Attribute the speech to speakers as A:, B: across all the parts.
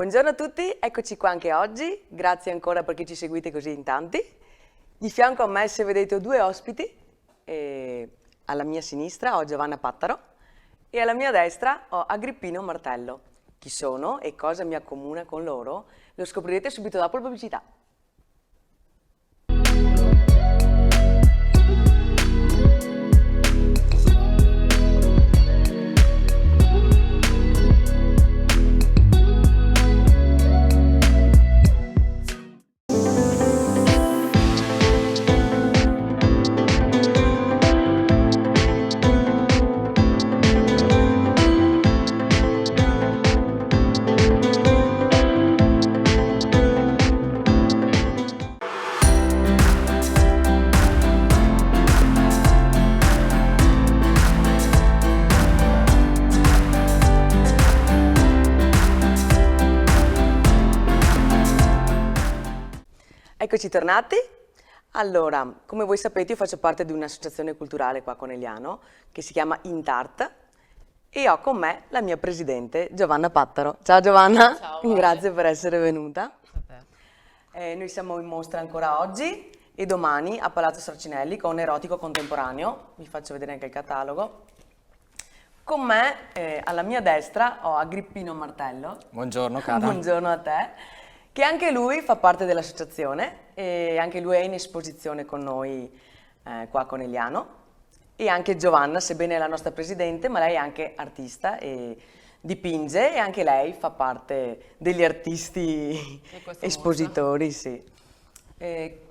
A: Buongiorno a tutti, eccoci qua anche oggi, grazie ancora perché ci seguite così in tanti. Di fianco a me, se vedete, ho due ospiti, alla mia sinistra ho Giovanna Pattaro e alla mia destra ho Agrippino Martello. Chi sono e cosa mi accomuna con loro lo scoprirete subito dopo la pubblicità. Eccoci tornati. Allora, come voi sapete, io faccio parte di un'associazione culturale qua a Conegliano che si chiama Intart e ho con me la mia presidente Giovanna Pattaro. Ciao Giovanna,
B: Ciao, Vale.
A: Grazie per essere venuta.
B: A te.
A: Noi siamo in mostra ancora oggi e domani a Palazzo Sarcinelli con Erotico Contemporaneo. Vi faccio vedere anche il catalogo. Con me, alla mia destra, ho Agrippino Martello.
C: Buongiorno cara.
A: Buongiorno a te. Che anche lui fa parte dell'associazione e anche lui è in esposizione con noi qua a Conegliano. E anche Giovanna, sebbene è la nostra presidente, ma lei è anche artista e dipinge e anche lei fa parte degli artisti espositori. Sì.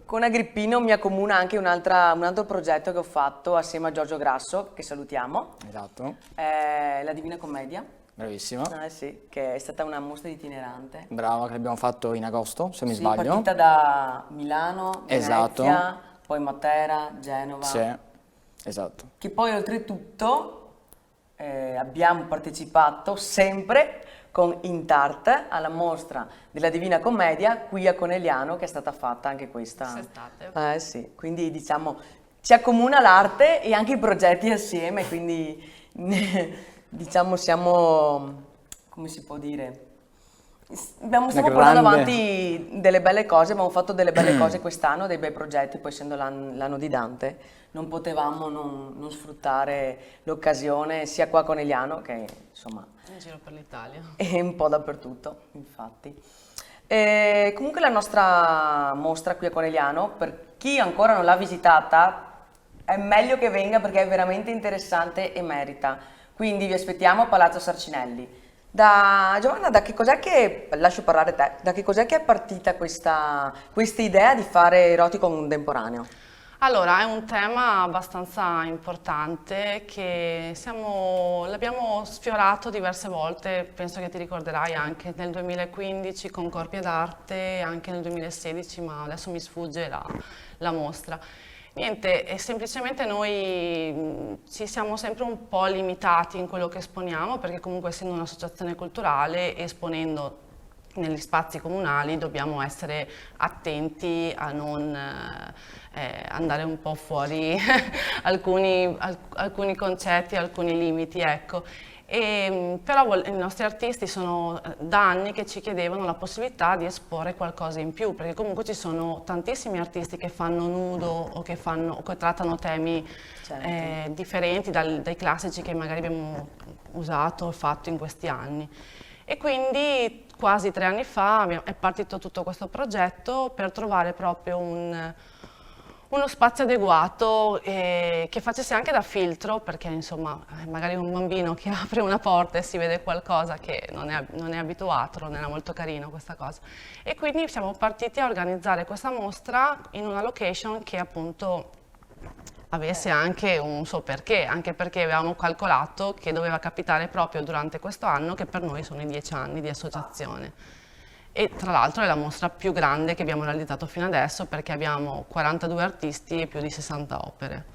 A: Con Agrippino mi accomuna anche un altro progetto che ho fatto assieme a Giorgio Grasso, che salutiamo.
C: Esatto,
A: La Divina Commedia.
C: bravissima.
A: Sì, che è stata una mostra itinerante.
C: Brava, che abbiamo fatto in agosto, se mi
A: Sì,
C: sbaglio.
A: partita da Milano,
C: Esatto.
A: Venezia, poi Matera, Genova.
C: Sì, esatto.
A: Che poi oltretutto abbiamo partecipato sempre con Intart alla mostra della Divina Commedia qui a Conegliano, che è stata fatta anche questa.
B: Quest'estate.
A: Sì, quindi diciamo ci accomuna l'arte e anche i progetti assieme, quindi diciamo siamo, come si può dire, stiamo portando avanti delle belle cose, abbiamo fatto delle belle cose quest'anno, dei bei progetti, poi essendo l'anno di Dante non potevamo non sfruttare l'occasione sia qua a Conegliano che insomma
B: In giro per l'Italia.
A: e un po' dappertutto, infatti. Comunque la nostra mostra qui a Conegliano, per chi ancora non l'ha visitata, è meglio che venga perché è veramente interessante e merita. Quindi vi aspettiamo a Palazzo Sarcinelli. Giovanna, da che cos'è che, lascio parlare te, da che cos'è che è partita questa idea di fare erotico contemporaneo?
B: Allora, è un tema abbastanza importante che l'abbiamo sfiorato diverse volte, penso che ti ricorderai anche nel 2015 con Corpi d'Arte, anche nel 2016, ma adesso mi sfugge la mostra. Niente, è semplicemente noi ci siamo sempre un po' limitati in quello che esponiamo, perché comunque essendo un'associazione culturale, esponendo negli spazi comunali, dobbiamo essere attenti a non andare un po' fuori alcuni concetti, alcuni limiti, ecco. Però i nostri artisti sono da anni che ci chiedevano la possibilità di esporre qualcosa in più, perché comunque ci sono tantissimi artisti che fanno nudo o che trattano temi differenti dai classici che magari abbiamo usato o fatto in questi anni. E quindi quasi 3 anni fa è partito tutto questo progetto per trovare proprio uno spazio adeguato che facesse anche da filtro, perché insomma magari un bambino che apre una porta e si vede qualcosa che non è abituato, non era molto carino questa cosa. E quindi siamo partiti a organizzare questa mostra in una location che appunto avesse anche un suo perché, anche perché avevamo calcolato che doveva capitare proprio durante questo anno, che per noi sono i 10 anni di associazione. E tra l'altro è la mostra più grande che abbiamo realizzato fino adesso, perché abbiamo 42 artisti e più di 60 opere.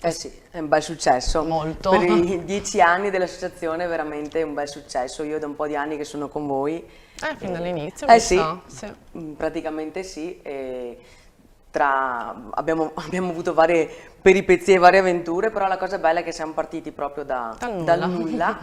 A: Eh sì, è un bel successo.
B: Molto.
A: Per i 10 anni dell'associazione è veramente un bel successo. Io da un po' di anni che sono con voi.
B: Fin dall'inizio,
A: Sì,
B: sì.
A: Praticamente sì. Abbiamo avuto varie peripezie e varie avventure, però la cosa bella è che siamo partiti proprio dal nulla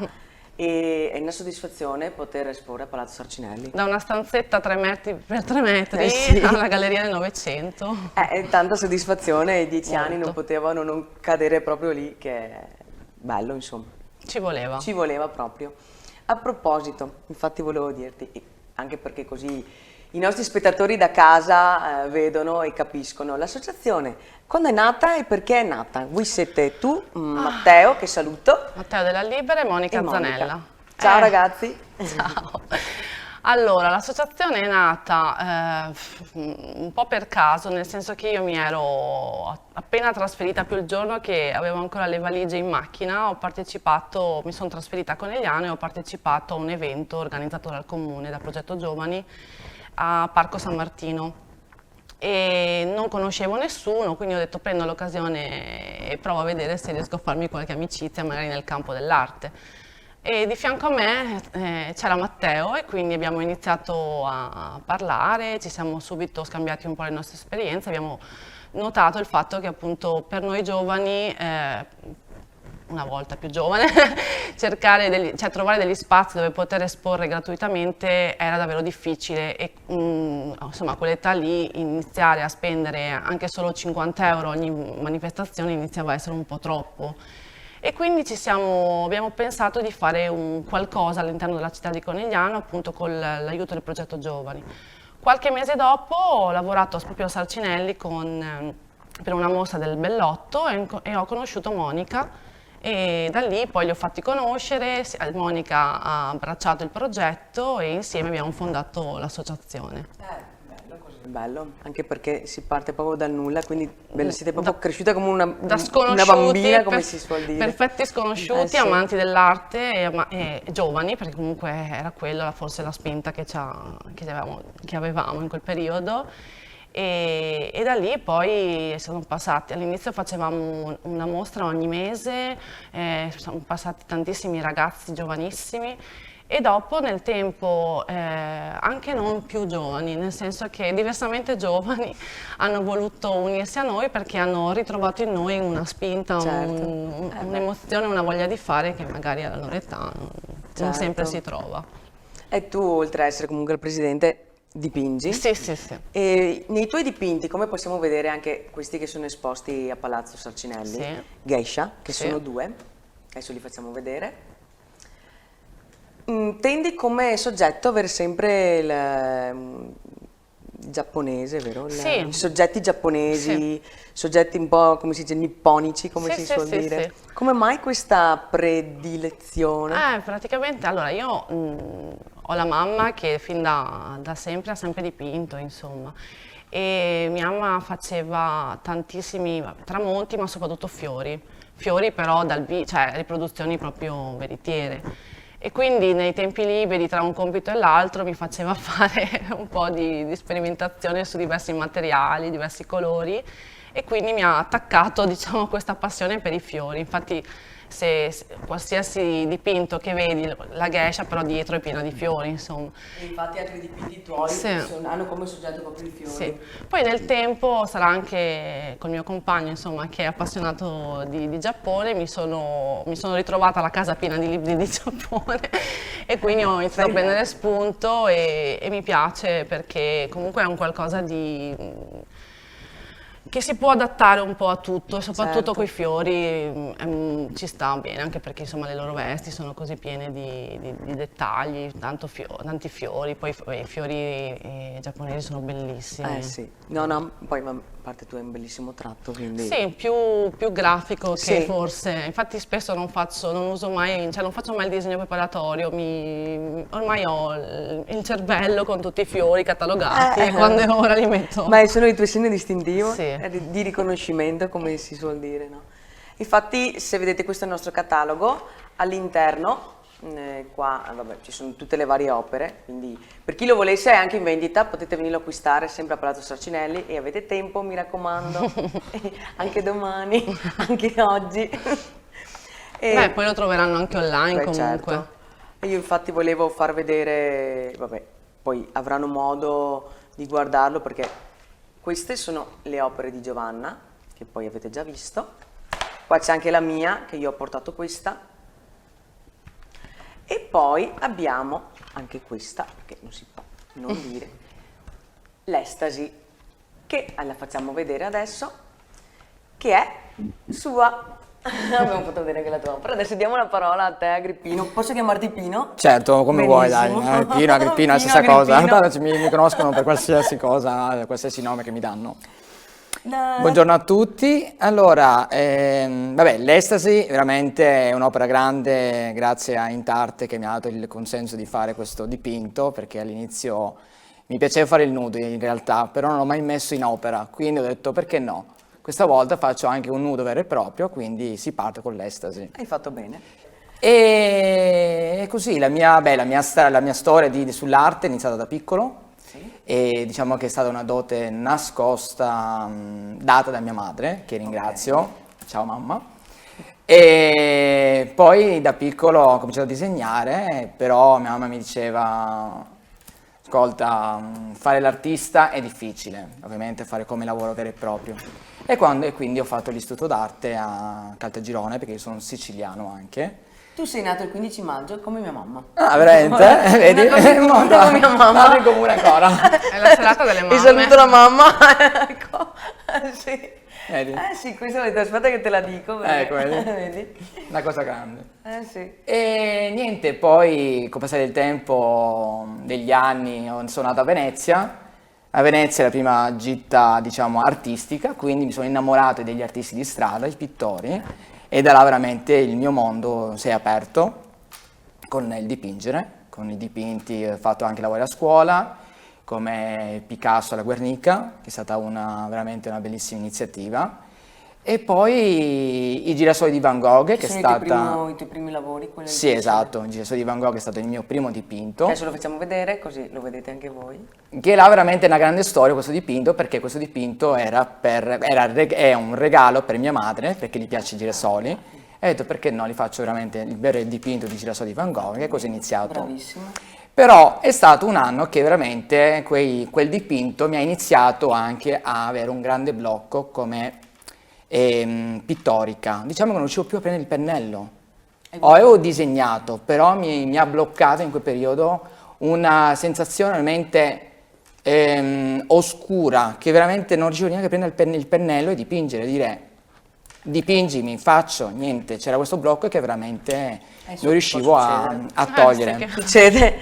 A: e è una soddisfazione poter esporre a Palazzo Sarcinelli.
B: Da una stanzetta 3 metri per 3 metri
A: Sì.
B: alla Galleria del Novecento.
A: È tanta soddisfazione e 10 anni non
B: Molto.
A: potevano non cadere proprio lì, che è bello, insomma.
B: Ci voleva.
A: Ci voleva proprio. A proposito, infatti volevo dirti, anche perché così i nostri spettatori da casa vedono e capiscono, l'associazione quando è nata e perché è nata? Voi siete tu, Matteo, che saluto,
B: Matteo della Libera e Monica
A: e Monica.
B: Zanella.
A: Ciao ragazzi.
B: Ciao. Allora, l'associazione è nata un po' per caso, nel senso che io mi ero appena trasferita più il giorno che avevo ancora le valigie in macchina, mi sono trasferita a Conegliano e ho partecipato a un evento organizzato dal Comune, da Progetto Giovani, a Parco San Martino. E non conoscevo nessuno, quindi ho detto prendo l'occasione e provo a vedere se riesco a farmi qualche amicizia magari nel campo dell'arte. E di fianco a me c'era Matteo e quindi abbiamo iniziato a parlare, ci siamo subito scambiati un po' le nostre esperienze, abbiamo notato il fatto che appunto per noi giovani, una volta più giovane, trovare degli spazi dove poter esporre gratuitamente era davvero difficile e insomma a quell'età lì iniziare a spendere anche solo 50 euro ogni manifestazione iniziava a essere un po' troppo. E quindi abbiamo pensato di fare qualcosa all'interno della città di Conegliano, appunto con l'aiuto del progetto Giovani. Qualche mese dopo ho lavorato proprio a Sarcinelli per una mostra del Bellotto e ho conosciuto Monica e da lì poi li ho fatti conoscere, Monica ha abbracciato il progetto e insieme abbiamo fondato l'associazione.
A: Bello, anche perché si parte proprio dal nulla, quindi siete proprio cresciuta come una
B: sconosciuti,
A: bambina, come si suol dire.
B: Perfetti sconosciuti,
A: Sì.
B: amanti dell'arte e giovani, perché comunque era quella forse la spinta che avevamo in quel periodo. E da lì poi siamo passati, all'inizio facevamo una mostra ogni mese, sono passati tantissimi ragazzi giovanissimi. E dopo nel tempo anche non più giovani, nel senso che diversamente giovani hanno voluto unirsi a noi perché hanno ritrovato in noi una spinta,
A: Certo.
B: un'emozione, una voglia di fare che magari alla loro età non
A: Certo.
B: sempre si trova.
A: E tu, oltre a essere comunque il presidente, dipingi?
B: Sì.
A: E nei tuoi dipinti, come possiamo vedere anche questi che sono esposti a Palazzo Sarcinelli,
B: Sì.
A: Geisha, che
B: Sì.
A: sono 2, adesso li facciamo vedere. Tendi come soggetto avere sempre il giapponese, vero?
B: Sì.
A: I soggetti giapponesi, soggetti un po' come si dice, nipponici, come
B: Sì,
A: si
B: sì,
A: suol
B: sì,
A: dire.
B: sì.
A: Come mai questa predilezione?
B: Praticamente, allora io ho la mamma che fin da sempre ha sempre dipinto, insomma, e mia mamma faceva tantissimi tramonti, ma soprattutto fiori però cioè riproduzioni proprio veritiere. E quindi nei tempi liberi tra un compito e l'altro mi faceva fare un po' di sperimentazione su diversi materiali, diversi colori e quindi mi ha attaccato, diciamo, questa passione per i fiori. Infatti qualsiasi dipinto che vedi, la geisha però dietro è piena di fiori, insomma.
A: Infatti anche i dipinti tuoi
B: Sì.
A: hanno come soggetto proprio i fiori.
B: Sì. Poi nel tempo, sarà anche col mio compagno, insomma, che è appassionato di Giappone, mi sono ritrovata la casa piena di libri di Giappone e quindi ho iniziato a prendere spunto e mi piace perché comunque è un qualcosa che si può adattare un po' a tutto e soprattutto
A: Certo.
B: coi fiori ci sta bene, anche perché insomma le loro vesti sono così piene di dettagli, tanti fiori, poi i fiori giapponesi sono bellissimi.
A: Sì, no, poi a parte tu è un bellissimo tratto, quindi...
B: Sì, più grafico che
A: Sì.
B: forse, infatti spesso non faccio mai il disegno preparatorio, ormai ho il cervello con tutti i fiori catalogati e quando è ora li metto.
A: Ma sono i tuoi segni distintivo
B: Sì.
A: di riconoscimento, come si suol dire, no? Infatti, se vedete questo è il nostro catalogo, all'interno, qua vabbè, ci sono tutte le varie opere, quindi per chi lo volesse è anche in vendita, potete venirlo a acquistare sempre a Palazzo Sarcinelli e avete tempo, mi raccomando, anche domani, anche oggi.
B: Beh, poi lo troveranno anche online
A: Beh,
B: comunque.
A: certo. E io infatti volevo far vedere, vabbè, poi avranno modo di guardarlo perché queste sono le opere di Giovanna, che poi avete già visto. Qua c'è anche la mia, che io ho portato questa. E poi abbiamo anche questa, che non si può non dire, l'Estasi, che la facciamo vedere adesso, che è sua. Abbiamo fatto vedere anche la tua, però adesso diamo la parola a te, Agrippino. Posso chiamarti Pino?
C: Certo, come vuoi, dai.
A: Benissimo.
C: Pino, Agrippino è la
A: Pino,
C: stessa cosa.
A: Agrippino.
C: Tanto mi conoscono per qualsiasi cosa, qualsiasi nome che mi danno.
A: Dai.
C: Buongiorno a tutti. Allora, vabbè, l'Estasi veramente è un'opera grande, grazie a Intarte che mi ha dato il consenso di fare questo dipinto, perché all'inizio mi piaceva fare il nudo in realtà, però non l'ho mai messo in opera, quindi ho detto perché no? Questa volta faccio anche un nudo vero e proprio, quindi si parte con l'Estasi.
A: Hai fatto bene.
C: E così la mia storia sull'arte è iniziata da piccolo. E diciamo che è stata una dote nascosta data da mia madre, che ringrazio, ciao mamma. E poi da piccolo ho cominciato a disegnare, però mia mamma mi diceva, ascolta, fare l'artista è difficile, ovviamente fare come lavoro vero e proprio. E quindi ho fatto l'istituto d'arte a Caltagirone, perché io sono siciliano anche.
A: Tu sei nato il 15 maggio come mia mamma.
C: Ah, veramente? Vedi?
A: Una cosa in comune con mia mamma.
C: Nato in comune ancora.
B: È la serata delle mamme.
A: E saluto la mamma. Ecco. Sì.
C: Vedi?
A: Sì, questa ho detto, aspetta che te la dico. Perché...
C: Ecco, vedi?
A: Vedi?
C: Una cosa grande.
A: Sì.
C: E niente, poi con il passare del tempo, degli anni, sono nato a Venezia. A Venezia è la prima gita, diciamo, artistica, quindi mi sono innamorato degli artisti di strada, i pittori, e da là veramente il mio mondo si è aperto con il dipingere, con i dipinti. Ho fatto anche lavori a scuola, come Picasso alla Guernica, che è stata veramente una bellissima iniziativa. E poi i girasoli di Van Gogh, che è
A: Sono
C: stata...
A: i tuoi primi lavori? Quelli
C: Sì, esatto, il girasoli di Van Gogh è stato il mio primo dipinto.
A: Adesso lo facciamo vedere, così lo vedete anche voi.
C: Che là veramente è una grande storia questo dipinto, perché questo dipinto è un regalo per mia madre, perché gli piace i girasoli. E ho detto perché no, li faccio veramente il vero dipinto di girasoli di Van Gogh, e così è iniziato.
A: Bravissimo.
C: Però è stato un anno che veramente quel dipinto mi ha iniziato anche a avere un grande blocco come pittorica. Diciamo che non riuscivo più a prendere il pennello. Avevo disegnato, però mi ha bloccato in quel periodo una sensazione veramente oscura, che veramente non riuscivo neanche a prendere il pennello e dipingere, dire dipingimi, faccio, niente, c'era questo blocco che veramente non riuscivo a togliere.
A: Succede,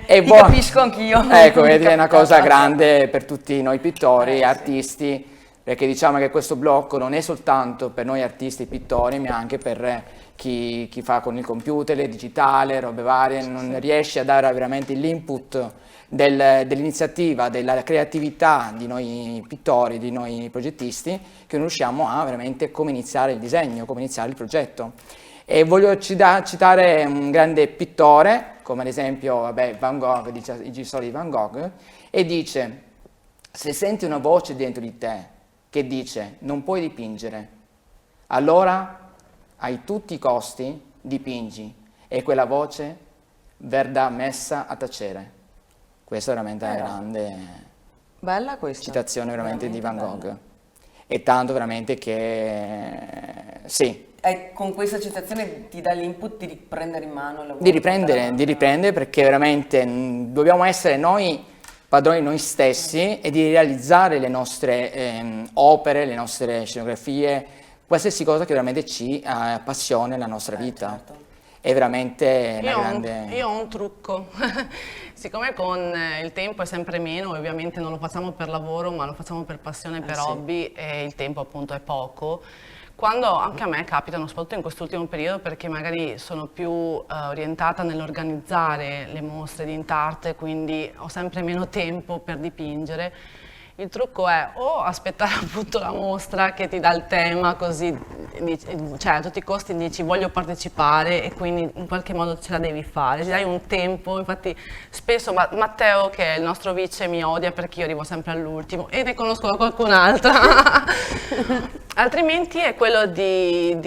A: ti capisco anch'io.
C: Ecco, vedi, è una cosa grande per tutti noi pittori, artisti, perché diciamo che questo blocco non è soltanto per noi artisti e pittori, ma anche per chi fa con il computer, il digitale, robe varie, non riesce a dare veramente l'input dell'iniziativa, della creatività di noi pittori, di noi progettisti, che non riusciamo a veramente come iniziare il disegno, come iniziare il progetto. E voglio citare un grande pittore, come ad esempio Van Gogh, dice i girasoli di Van Gogh, e dice: se senti una voce dentro di te che dice non puoi dipingere, allora a tutti i costi dipingi, e quella voce verrà messa a tacere. Questa è veramente una grande
A: Bella questa.
C: citazione veramente di Van
A: Veramente
C: Gogh. E tanto veramente che sì.
A: Con questa citazione ti dà l'input di riprendere in mano il lavoro.
C: Di riprendere, perché veramente dobbiamo essere noi padroni di noi stessi e di realizzare le nostre opere, le nostre scenografie, qualsiasi cosa che veramente ci appassiona la nostra vita.
A: Certo.
C: È veramente una
B: Io
C: grande...
B: ho un trucco, siccome con il tempo è sempre meno, ovviamente non lo facciamo per lavoro ma lo facciamo per passione, per hobby, e il tempo appunto è poco. Quando anche a me capitano, soprattutto in quest'ultimo periodo, perché magari sono più orientata nell'organizzare le mostre di Intarte, quindi ho sempre meno tempo per dipingere, il trucco è o aspettare appunto la mostra che ti dà il tema, così cioè a tutti i costi dici voglio partecipare e quindi in qualche modo ce la devi fare, ti dai un tempo. Infatti spesso Matteo, che è il nostro vice, mi odia perché io arrivo sempre all'ultimo, e ne conosco qualcun'altra. Altrimenti è quello di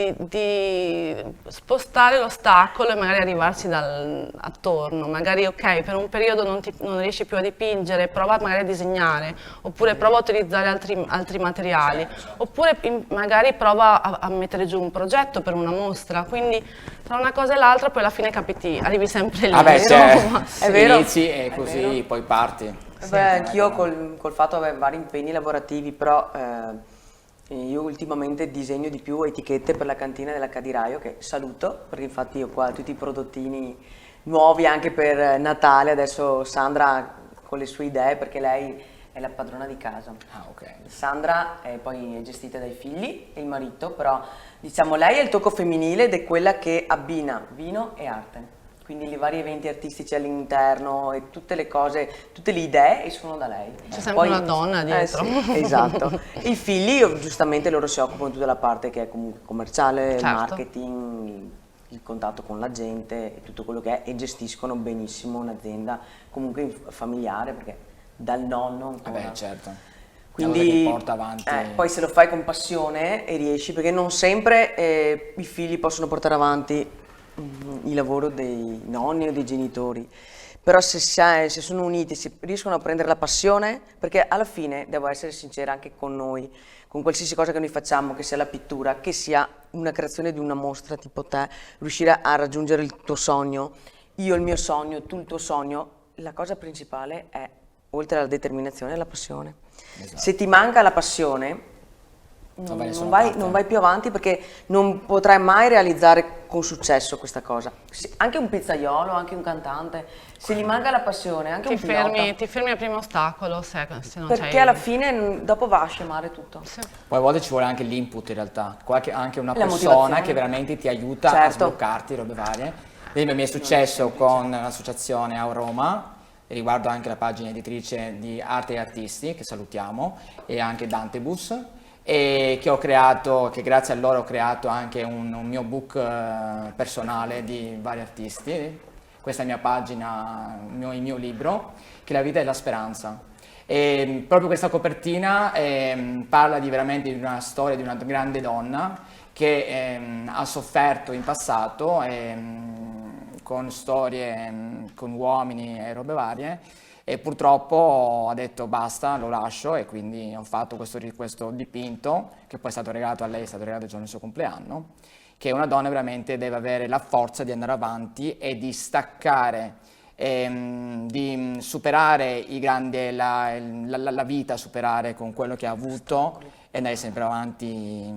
B: spostare l'ostacolo e magari arrivarci attorno. Magari, ok, per un periodo non riesci più a dipingere, prova magari a disegnare, oppure prova a utilizzare altri materiali, oppure magari prova a mettere giù un progetto per una mostra. Quindi tra una cosa e l'altra poi alla fine arrivi sempre lì.
A: È vero.
C: Inizi e così poi parti.
A: Anch'io col fatto di avere vari impegni lavorativi, però io ultimamente disegno di più etichette per la cantina della Cadiraio, che saluto, perché infatti ho qua tutti i prodottini nuovi anche per Natale. Adesso Sandra con le sue idee, perché lei è la padrona di casa. Sandra poi è gestita dai figli e il marito, però diciamo lei è il tocco femminile ed è quella che abbina vino e arte. Quindi i vari eventi artistici all'interno e tutte le cose, tutte le idee sono da lei.
B: C'è sempre una donna dietro.
A: Sì, esatto. I figli, giustamente, loro si occupano di tutta la parte che è comunque commerciale, il marketing, il contatto con la gente e tutto quello che è, e gestiscono benissimo un'azienda comunque familiare, perché dal nonno ancora.
C: Certo.
A: Quindi
C: porta avanti.
A: poi se lo fai con passione e riesci, perché non sempre i figli possono portare avanti il lavoro dei nonni o dei genitori, però se sono uniti, se riescono a prendere la passione, perché alla fine, devo essere sincera anche con noi, con qualsiasi cosa che noi facciamo, che sia la pittura, che sia una creazione di una mostra tipo te, riuscire a raggiungere il tuo sogno, io il mio sogno, tu il tuo sogno, la cosa principale è, oltre alla determinazione, la passione. Esatto. Se ti manca la passione, non vai più avanti, perché non potrai mai realizzare con successo questa cosa. Anche un pizzaiolo, anche un cantante, se gli manca la passione, anche un pilota,
B: ti fermi al primo ostacolo, se non
A: perché alla fine dopo va a scemare tutto.
C: Sì. Poi a volte ci vuole anche l'input in realtà, anche una persona che veramente ti aiuta a sbloccarti robe varie. Mi è successo con l'associazione Auroma, riguardo anche la pagina editrice di Arte e Artisti, che salutiamo, e anche Dantebus, e che grazie a loro ho creato anche un mio book personale di vari artisti. Questa è la mia pagina, il mio libro, che è La vita e la speranza. E proprio questa copertina parla veramente di una storia di una grande donna che ha sofferto in passato con storie con uomini e robe varie, e purtroppo ha detto basta, lo lascio, e quindi ho fatto questo dipinto, che poi è stato regalato a lei, è stato regalato il giorno del suo compleanno, che una donna veramente deve avere la forza di andare avanti e di staccare, di superare la vita, superare con quello che ha avuto e andare sempre avanti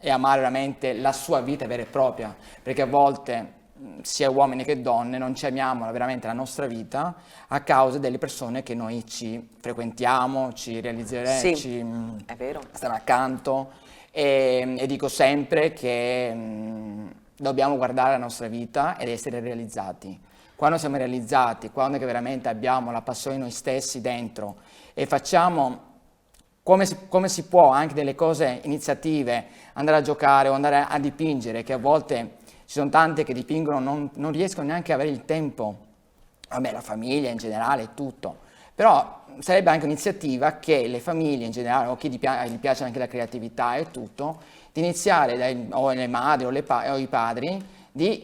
C: e amare veramente la sua vita vera e propria, perché a volte sia uomini che donne non ci amiamo veramente la nostra vita a causa delle persone che noi ci frequentiamo, ci realizzeremo, ci stanno accanto, e dico sempre che dobbiamo guardare la nostra vita ed essere realizzati. Quando siamo realizzati, quando che veramente abbiamo la passione di noi stessi dentro e facciamo come si può anche delle cose, iniziative, andare a giocare o andare a dipingere, che a volte ci sono tante che dipingono, non riescono neanche a avere il tempo. Vabbè, la famiglia in generale è tutto, però sarebbe anche un'iniziativa che le famiglie in generale, o chi gli piace anche la creatività e tutto, di iniziare, o le madri o i padri, di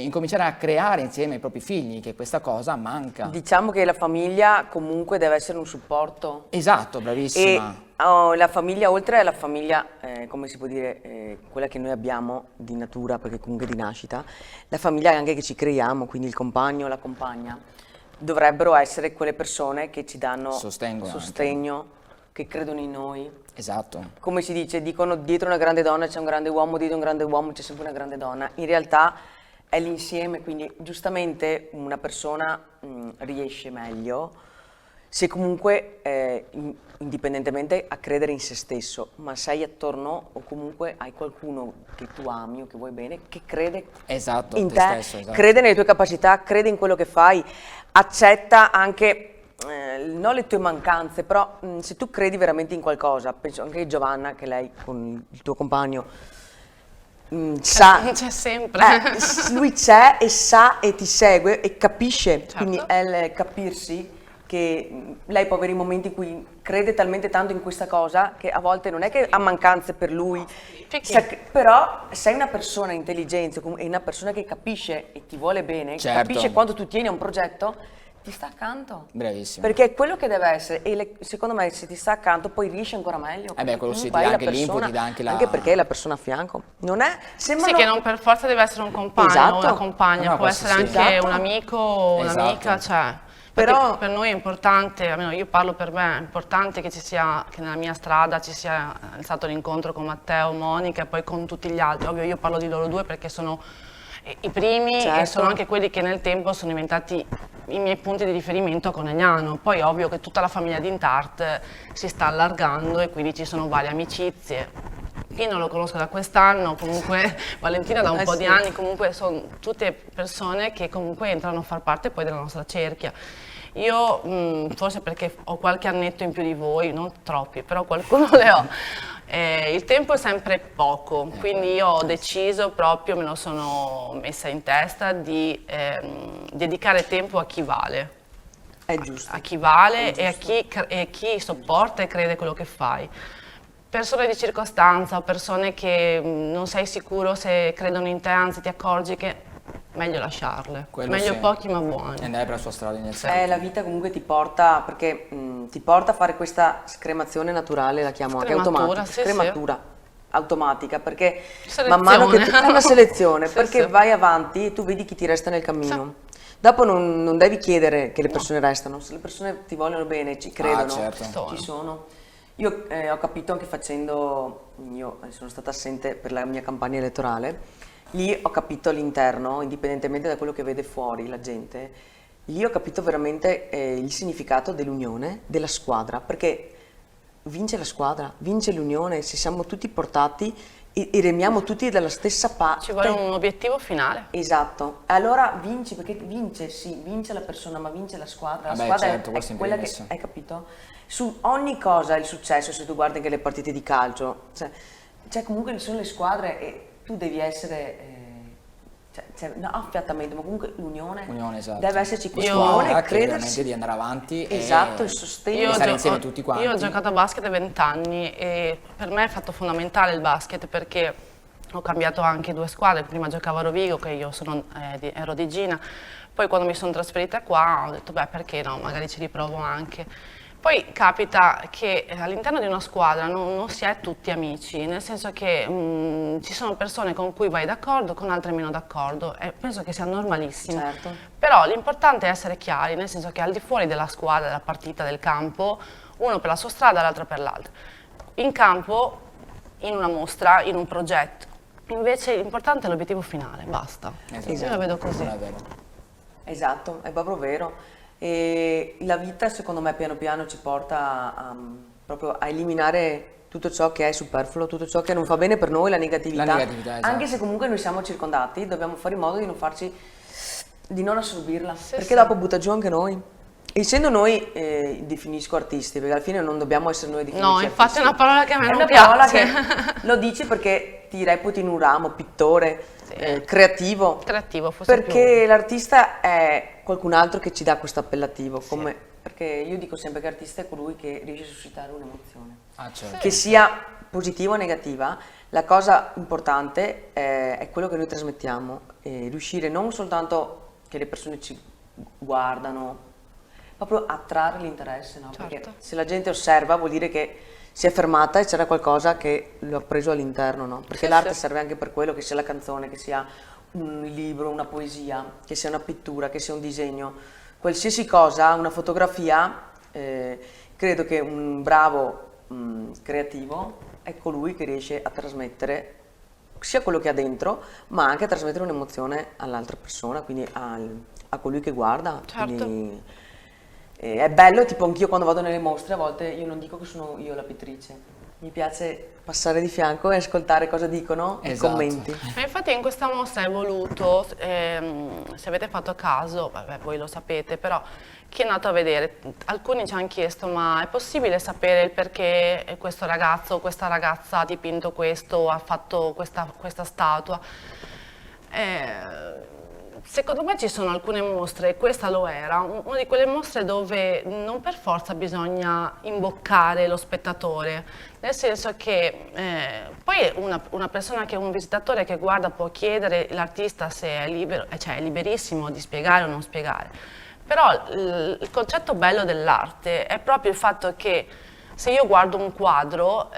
C: incominciare a creare insieme ai propri figli, che questa cosa manca.
A: Diciamo che la famiglia comunque deve essere un supporto.
C: Esatto, bravissima.
A: E la famiglia, oltre alla famiglia, come si può dire, quella che noi abbiamo di natura, perché comunque di nascita, la famiglia anche che ci creiamo, quindi il compagno o la compagna, dovrebbero essere quelle persone che ci danno sostegno, che credono in noi.
C: Esatto.
A: Come si dice, dicono dietro una grande donna c'è un grande uomo, dietro un grande uomo c'è sempre una grande donna. In realtà è l'insieme, quindi giustamente una persona riesce meglio se comunque, indipendentemente a credere in se stesso, ma sei attorno o comunque hai qualcuno che tu ami o che vuoi bene, che crede in te, stesso, esatto. Crede nelle tue capacità, crede in quello che fai, accetta anche non le tue mancanze, però se tu credi veramente in qualcosa, penso anche a Giovanna, che lei con il tuo compagno sa,
B: c'è sempre,
A: lui c'è e sa e ti segue e capisce,
B: certo.
A: Quindi è il capirsi che lei può avere i momenti in cui crede talmente tanto in questa cosa che a volte non è che ha mancanze per lui, però sei una persona intelligente e una persona che capisce e ti vuole bene, che
C: Certo.
A: capisce quando tu tieni a un progetto, ti sta accanto.
C: Bravissimo.
A: Perché è quello che deve essere e secondo me se ti sta accanto poi riesci ancora meglio.
C: beh, quello sì,
A: comunque
C: ti dà
A: hai la
C: anche l'input,
A: persona,
C: ti dà anche la...
A: anche perché hai la persona a fianco. Non è... sembrano...
B: Sì, che non per forza deve essere un compagno o
A: Esatto.
B: una compagna,
C: No,
B: può
C: questo
B: essere
C: sì.
B: anche
A: Esatto.
B: un amico o un'amica,
C: Esatto.
B: cioè...
A: Però-
B: Per noi è importante, almeno io parlo per me, è importante che ci sia, che nella mia strada ci sia stato l'incontro con Matteo, Monica e poi con tutti gli altri. Ovvio io parlo di loro due perché sono i primi e
A: Certo.
B: sono anche quelli che nel tempo sono diventati i miei punti di riferimento a Conegliano. Poi ovvio che tutta la famiglia di Intart si sta allargando e quindi ci sono varie amicizie. Io non lo conosco da quest'anno, comunque Valentina da un po'
A: sì.
B: di anni, comunque sono tutte persone che comunque entrano a far parte poi della nostra cerchia. Io, forse perché ho qualche annetto in più di voi, non troppi, però qualcuno le ho, il tempo è sempre poco, quindi io ho deciso proprio, me lo sono messa in testa, di dedicare tempo a chi vale.
A: È giusto.
B: A chi vale e a chi sopporta e crede quello che fai. Persone di circostanza o persone che non sei sicuro se credono in te, anzi ti accorgi che meglio lasciarle.
C: Quello
B: Meglio
C: sì.
B: pochi ma buoni.
C: E andare per la sua strada iniziale.
A: La vita comunque ti porta, perché ti porta a fare questa scremazione naturale, la chiamo anche
B: Scrematura,
A: automatica,
B: sì, sì.
A: scrematura automatica, perché
B: Selezione.
A: man mano che è una selezione,
B: Sì,
A: perché
B: sì.
A: vai avanti e tu vedi chi ti resta nel cammino. Dopo non devi chiedere che le persone restano, se le persone ti vogliono bene, ci credono,
C: certo.
A: ci sono. Io ho capito anche facendo, io sono stata assente per la mia campagna elettorale, lì ho capito all'interno, indipendentemente da quello che vede fuori la gente, lì ho capito veramente il significato dell'unione, della squadra, perché vince la squadra, vince l'unione, se siamo tutti portati e remiamo tutti dalla stessa parte.
B: Ci vuole un obiettivo finale.
A: Esatto, allora vinci, perché vince, sì, vince la persona, ma vince la squadra. La
C: Vabbè,
A: squadra
C: certo,
A: è
C: questo in
A: quella che,
C: primis.
A: hai capito? Su ogni cosa il successo, se tu guardi anche le partite di calcio, cioè comunque sono le squadre e tu devi essere, no, affiatamento, ma comunque l'unione,
C: Unione, esatto.
A: deve esserci questa
B: Io-
A: unione,
C: Che veramente
A: credersi.
C: di andare avanti
A: Esatto,
C: e
A: il sostegno.
C: Io-
B: Io
C: stare
B: gio-
C: insieme
B: ho-
C: tutti quanti.
B: Io ho giocato a basket a 20 anni e per me è fatto fondamentale il basket perché ho cambiato anche 2 squadre. Prima giocavo a Rovigo, che io ero di Gina, poi quando mi sono trasferita qua ho detto beh perché no, magari ci riprovo anche. Poi capita che all'interno di una squadra non si è tutti amici, nel senso che ci sono persone con cui vai d'accordo, con altre meno d'accordo e penso che sia normalissimo.
A: Certo.
B: Però l'importante è essere chiari, nel senso che al di fuori della squadra, della partita, del campo, uno per la sua strada, l'altro per l'altra. In campo, in una mostra, in un progetto. Invece l'importante è l'obiettivo finale, basta.
C: Esatto.
B: Io la vedo così.
C: Non è vero.
A: Esatto, è proprio vero. E la vita secondo me piano piano ci porta proprio a eliminare tutto ciò che è superfluo, tutto ciò che non fa bene per noi, la negatività.
C: La negatività, esatto.
A: Anche se comunque noi siamo circondati, dobbiamo fare in modo di non assorbirla,
B: Sì,
A: perché
B: sì.
A: dopo butta giù anche noi. Essendo noi, definisco artisti, perché alla fine non dobbiamo essere noi definiti
B: No, infatti
A: artisti.
B: è una parola che a me
A: È
B: non
A: una parola
B: piace.
A: che lo dici perché ti reputi in un ramo, pittore, creativo.
B: Creativo, forse
A: Perché l'artista è qualcun altro che ci dà questo appellativo, perché io dico sempre che l'artista è colui che riesce a suscitare un'emozione.
C: Ah, certo.
A: Che sia positiva o negativa, la cosa importante è quello che noi trasmettiamo, e riuscire non soltanto che le persone ci guardano, proprio attrarre l'interesse, no? Perché
B: Certo.
A: se la gente osserva vuol dire che si è fermata e c'era qualcosa che lo ha preso all'interno, no? Perché
B: Sì,
A: l'arte
B: sì.
A: serve anche per quello, che sia la canzone, che sia un libro, una poesia, che sia una pittura, che sia un disegno, qualsiasi cosa, una fotografia, credo che un bravo creativo è colui che riesce a trasmettere sia quello che ha dentro, ma anche a trasmettere un'emozione all'altra persona, quindi a colui che guarda.
B: Certo.
A: Quindi, è bello, tipo anch'io quando vado nelle mostre, a volte io non dico che sono io la pittrice, mi piace passare di fianco e ascoltare cosa dicono i
C: Esatto.
A: commenti.
B: Ma infatti in questa mostra è voluto, se avete fatto caso, vabbè, voi lo sapete, però chi è andato a vedere, alcuni ci hanno chiesto ma è possibile sapere il perché questo ragazzo o questa ragazza ha dipinto questo, ha fatto questa statua? secondo me ci sono alcune mostre, e questa lo era, una di quelle mostre dove non per forza bisogna imboccare lo spettatore, nel senso che poi una persona che è un visitatore che guarda può chiedere l'artista se è libero, cioè è liberissimo di spiegare o non spiegare, però il concetto bello dell'arte è proprio il fatto che se io guardo un quadro,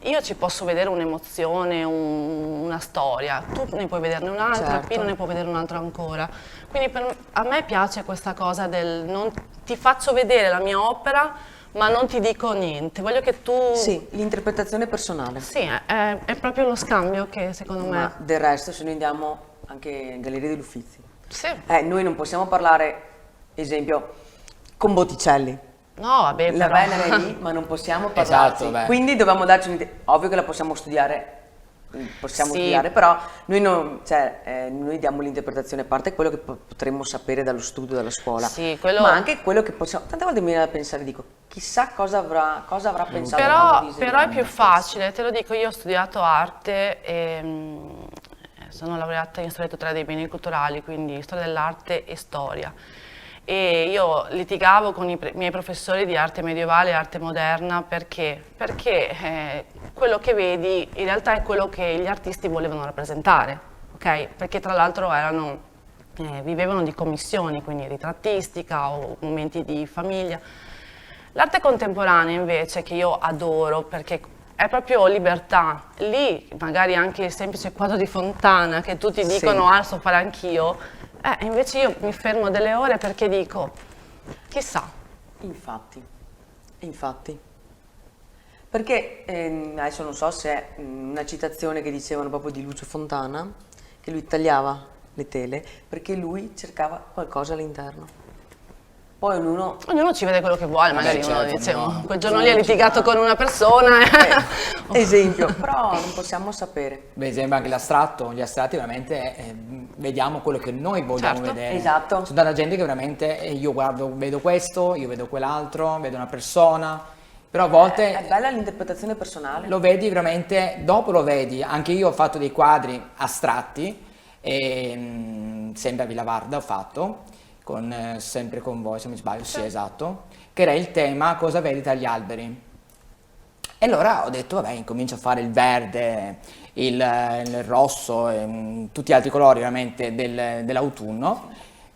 B: io ci posso vedere un'emozione, una storia, tu ne puoi vederne un'altra,
A: Certo.
B: Pino ne può vedere un'altra ancora. Quindi a me piace questa cosa del non ti faccio vedere la mia opera, ma non ti dico niente. Voglio che tu...
A: Sì, l'interpretazione personale.
B: Sì, è proprio lo scambio che secondo me...
A: Ma del resto, se noi andiamo anche in Galleria degli Uffizi,
B: Sì.
A: noi non possiamo parlare, esempio, con Botticelli.
B: No, vabbè,
A: La
B: però...
A: Venere è lì, ma non possiamo parlarci.
C: Esatto, beh.
A: Quindi dobbiamo darci ovvio che la possiamo studiare,
B: Sì.
A: però noi, noi diamo l'interpretazione a parte quello che potremmo sapere dallo studio, dalla scuola,
B: Sì, quello-
A: ma anche quello che possiamo. Tante volte mi viene da pensare, dico, chissà cosa avrà pensato
B: Però,
A: quando
B: però è
A: disegna.
B: più facile, te lo dico, io ho studiato arte e sono laureata in storia totale dei beni culturali, quindi storia dell'arte e storia. E io litigavo con i miei professori di arte medievale e arte moderna perché quello che vedi in realtà è quello che gli artisti volevano rappresentare, ok? Perché tra l'altro vivevano di commissioni, quindi ritrattistica o momenti di famiglia. L'arte contemporanea invece, che io adoro perché è proprio libertà, lì magari anche il semplice quadro di Fontana che tutti
A: Sì.
B: dicono ah, so fare anch'io, invece io mi fermo delle ore perché dico, chissà.
A: Infatti. Perché adesso non so se è una citazione che dicevano proprio di Lucio Fontana, che lui tagliava le tele perché lui cercava qualcosa all'interno. Poi
B: Ognuno ci vede quello che vuole, magari uno
C: certo,
B: dice,
C: no.
B: quel giorno lì ha litigato con una persona.
A: esempio, però non possiamo sapere.
C: Beh, esempio anche l'astratto, gli astratti veramente vediamo quello che noi vogliamo
B: Certo,
C: vedere.
A: esatto.
C: Sono tanta gente che veramente io guardo, vedo questo, io vedo quell'altro, vedo una persona, però a volte
A: È bella l'interpretazione personale.
C: lo vedi veramente, dopo lo vedi, anche io ho fatto dei quadri astratti, sempre a Villavarda ho fatto, sempre con voi se non mi sbaglio, sì esatto, che era il tema cosa vedi tra gli alberi. E allora ho detto, vabbè, incomincio a fare il verde, il rosso, tutti gli altri colori veramente dell'autunno.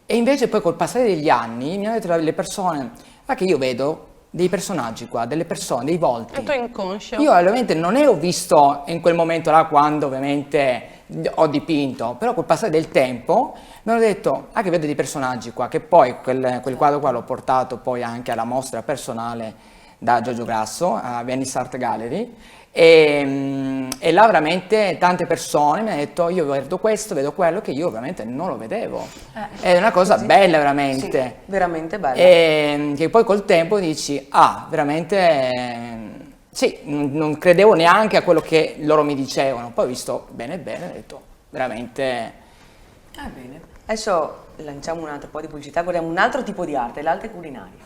C: E invece poi col passare degli anni mi hanno detto le persone, che io vedo dei personaggi qua, delle persone, dei volti.
B: E tu inconscio.
C: Io ovviamente non ne ho visto in quel momento là quando ovviamente ho dipinto, però col passare del tempo mi hanno detto, che vedo dei personaggi qua, che poi quel quadro qua l'ho portato poi anche alla mostra personale da Giorgio Grasso a Venice Art Gallery e là veramente tante persone mi hanno detto io vedo questo, vedo quello che io ovviamente non lo vedevo. È una cosa bella veramente.
A: Sì, veramente bella.
C: E che poi col tempo dici, veramente sì, non credevo neanche a quello che loro mi dicevano, poi ho visto bene, ho detto veramente.
A: Bene. Adesso lanciamo un altro po' di pubblicità, guardiamo un altro tipo di arte, l'arte culinaria.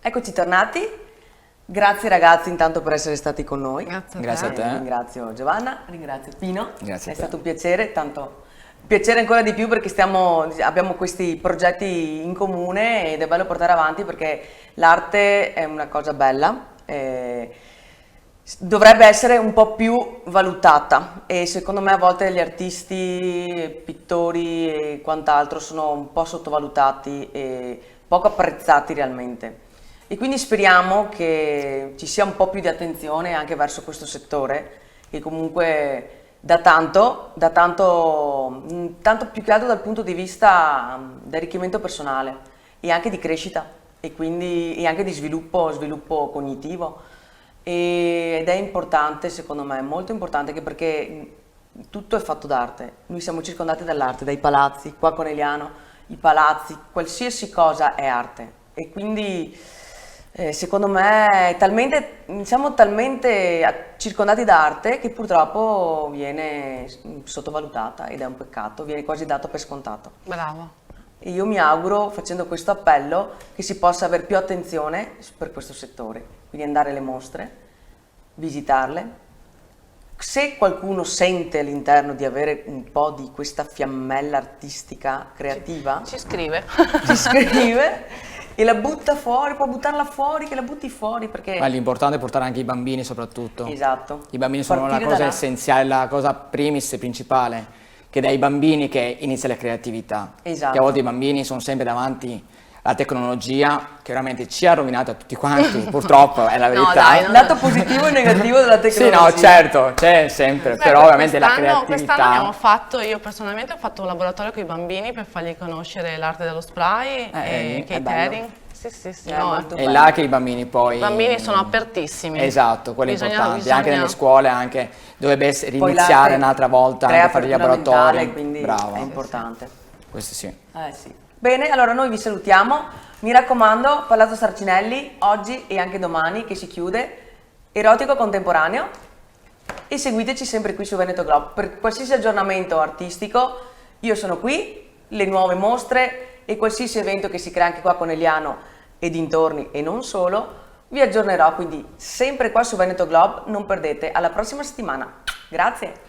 A: Eccoci tornati, grazie ragazzi intanto per essere stati con noi.
C: Grazie a te.
A: Ringrazio Giovanna, ringrazio Pino,
C: Grazie a
A: è
C: te.
A: stato un piacere, tanto piacere ancora di più perché abbiamo questi progetti in comune ed è bello portare avanti perché l'arte è una cosa bella. dovrebbe essere un po' più valutata e secondo me a volte gli artisti, pittori e quant'altro sono un po' sottovalutati e poco apprezzati realmente. E quindi speriamo che ci sia un po' più di attenzione anche verso questo settore, che comunque tanto più che altro dal punto di vista di arricchimento personale e anche di crescita e anche di sviluppo cognitivo. Ed è importante, secondo me, molto importante, anche perché tutto è fatto d'arte. Noi siamo circondati dall'arte, dai palazzi, qua a Conegliano, i palazzi, qualsiasi cosa è arte. E quindi secondo me siamo talmente circondati d'arte che purtroppo viene sottovalutata ed è un peccato, viene quasi dato per scontato.
B: Bravo.
A: E io mi auguro, facendo questo appello, che si possa avere più attenzione per questo settore, quindi andare alle mostre, visitarle. Se qualcuno sente all'interno di avere un po' di questa fiammella artistica, creativa,
B: Ci scrive.
A: ci scrive e la butta fuori, può buttarla fuori, che la butti fuori perché...
C: Ma l'importante è portare anche i bambini soprattutto.
A: Esatto.
C: I bambini sono la
A: Partire
C: cosa
A: da là.
C: essenziale, la cosa primis e principale, che è dai bambini che inizia la creatività.
A: Esatto.
C: Che a volte i bambini sono sempre davanti alla tecnologia, che veramente ci ha rovinato a tutti quanti, purtroppo è la
B: No,
C: verità.
B: dai, no.
A: Lato positivo e negativo della
C: Sì,
A: tecnologia.
C: no, certo, c'è sempre,
B: Beh,
C: però ovviamente la
B: quest'anno
C: creatività...
B: abbiamo fatto, io personalmente ho fatto un laboratorio con i bambini per fargli conoscere l'arte dello spray e
C: è
B: catering. Sì,
A: È
B: no,
A: molto
C: È là che i bambini poi...
B: i bambini sono apertissimi.
C: Esatto, quello è importante, anche nelle scuole, anche dovrebbe essere
A: Poi
C: iniziare
A: l'arte
C: un'altra volta
A: crea
C: anche a fare gli
A: apertura
C: laboratori.
A: mentale, quindi
C: Brava,
A: è importante.
C: questo sì.
A: Sì. Bene, allora noi vi salutiamo. Mi raccomando, Palazzo Sarcinelli, oggi e anche domani, che si chiude, erotico contemporaneo. E seguiteci sempre qui su Veneto Globe. Per qualsiasi aggiornamento artistico, io sono qui, le nuove mostre e qualsiasi evento che si crea anche qua a Conegliano e dintorni e non solo, vi aggiornerò, quindi sempre qua su Veneto Globe, non perdete. Alla prossima settimana. Grazie!